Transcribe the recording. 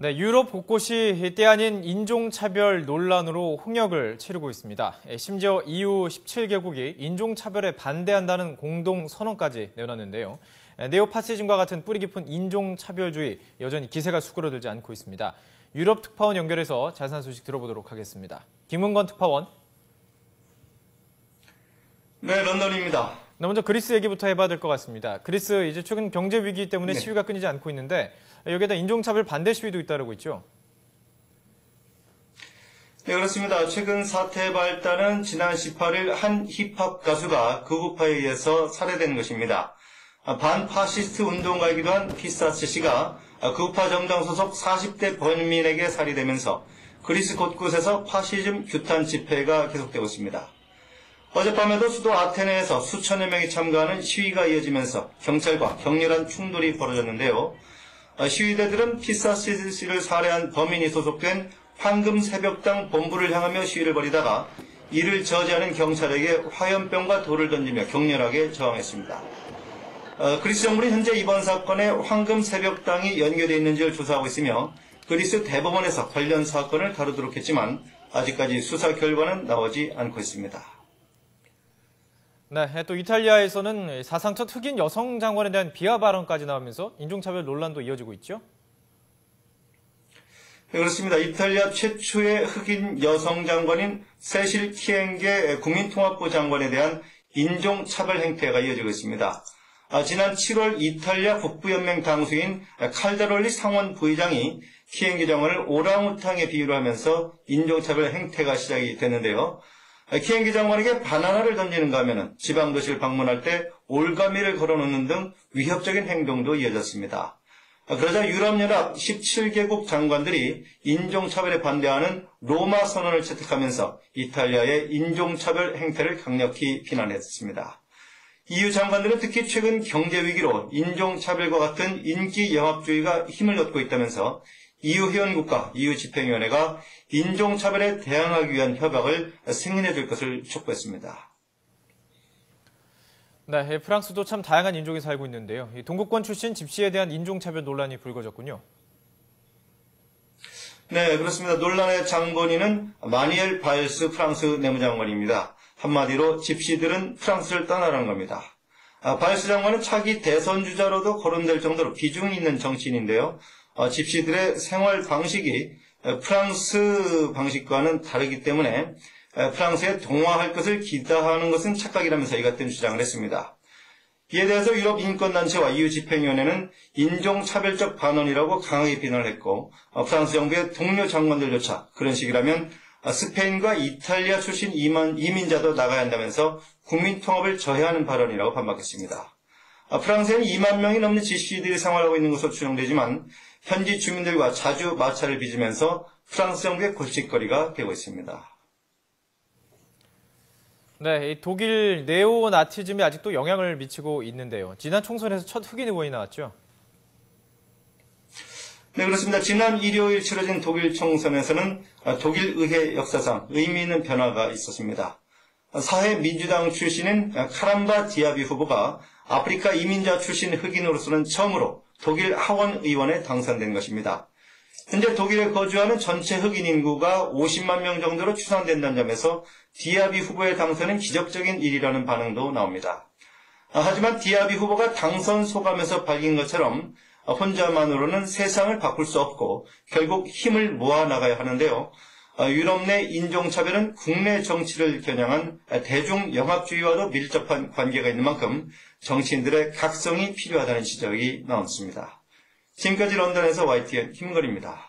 네, 유럽 곳곳이 때 아닌 인종차별 논란으로 홍역을 치르고 있습니다. 심지어 EU 17개국이 인종차별에 반대한다는 공동선언까지 내놨는데요. 네오파시즘과 같은 뿌리 깊은 인종차별주의 여전히 기세가 수그러들지 않고 있습니다. 유럽 특파원 연결해서 자세한 소식 들어보도록 하겠습니다. 김은건 특파원. 네, 런던입니다. 먼저 그리스 얘기부터 해봐야 될 것 같습니다. 그리스 이제 최근 경제 위기 때문에 시위가 끊이지 않고 있는데 여기에다 인종차별 반대 시위도 잇따르고 있죠. 네, 그렇습니다. 최근 사태의 발단은 지난 18일 한 힙합 가수가 극우파에 의해서 살해된 것입니다. 반파시스트 운동가이기도 한 피사체 씨가 극우파 정당 소속 40대 범인에게 살해되면서 그리스 곳곳에서 파시즘 규탄 집회가 계속되고 있습니다. 어젯밤에도 수도 아테네에서 수천여 명이 참가하는 시위가 이어지면서 경찰과 격렬한 충돌이 벌어졌는데요. 시위대들은 피사치 씨를 살해한 범인이 소속된 황금새벽당 본부를 향하며 시위를 벌이다가 이를 저지하는 경찰에게 화염병과 돌을 던지며 격렬하게 저항했습니다. 그리스 정부는 현재 이번 사건에 황금새벽당이 연계되어 있는지를 조사하고 있으며 그리스 대법원에서 관련 사건을 다루도록 했지만 아직까지 수사 결과는 나오지 않고 있습니다. 네, 또 이탈리아에서는 사상 첫 흑인 여성 장관에 대한 비하 발언까지 나오면서 인종차별 논란도 이어지고 있죠? 네, 그렇습니다. 이탈리아 최초의 흑인 여성 장관인 세실 키엥게 국민통합부 장관에 대한 인종차별 행태가 이어지고 있습니다. 지난 7월 이탈리아 북부연맹 당수인 칼다롤리 상원 부의장이 키엥게 장관을 오랑우탕에 비유를 하면서 인종차별 행태가 시작이 됐는데요. 키엥게 장관에게 바나나를 던지는가 하면은 지방도시를 방문할 때 올가미를 걸어놓는 등 위협적인 행동도 이어졌습니다. 그러자 유럽연합 17개국 장관들이 인종차별에 반대하는 로마 선언을 채택하면서 이탈리아의 인종차별 행태를 강력히 비난했습니다. EU 장관들은 특히 최근 경제위기로 인종차별과 같은 인기 영합주의가 힘을 얻고 있다면서 EU 회원국과 EU 집행위원회가 인종차별에 대항하기 위한 협약을 승인해 줄 것을 촉구했습니다. 네, 프랑스도 참 다양한 인종이 살고 있는데요. 동구권 출신 집시에 대한 인종차별 논란이 불거졌군요. 네, 그렇습니다. 논란의 장본인은 마니엘 바일스 프랑스 내무장관입니다. 한마디로 집시들은 프랑스를 떠나라는 겁니다. 바일스 장관은 차기 대선 주자로도 거론될 정도로 비중이 있는 정치인인데요. 집시들의 생활 방식이 프랑스 방식과는 다르기 때문에 프랑스에 동화할 것을 기대하는 것은 착각이라면서 이 같은 주장을 했습니다. 이에 대해서 유럽 인권단체와 EU 집행위원회는 인종차별적 반언이라고 강하게 비난을 했고 프랑스 정부의 동료 장관들조차 그런 식이라면 스페인과 이탈리아 출신 이민자도 나가야 한다면서 국민통합을 저해하는 발언이라고 반박했습니다. 프랑스에는 2만 명이 넘는 집시들이 생활하고 있는 것으로 추정되지만 현지 주민들과 자주 마찰을 빚으면서 프랑스 정부의 골칫거리가 되고 있습니다. 네, 독일 네오나치즘이 아직도 영향을 미치고 있는데요. 지난 총선에서 첫 흑인 의원이 나왔죠? 네, 그렇습니다. 지난 일요일 치러진 독일 총선에서는 독일 의회 역사상 의미 있는 변화가 있었습니다. 사회민주당 출신인 카람바 디아비 후보가 아프리카 이민자 출신 흑인으로서는 처음으로 독일 하원의원에 당선된 것입니다. 현재 독일에 거주하는 전체 흑인 인구가 50만 명 정도로 추산된다는 점에서 디아비 후보의 당선은 기적적인 일이라는 반응도 나옵니다. 하지만 디아비 후보가 당선 소감에서 밝힌 것처럼 혼자만으로는 세상을 바꿀 수 없고 결국 힘을 모아나가야 하는데요. 유럽 내 인종차별은 국내 정치를 겨냥한 대중영합주의와도 밀접한 관계가 있는 만큼 정치인들의 각성이 필요하다는 지적이 나왔습니다. 지금까지 런던에서 YTN 김은걸입니다.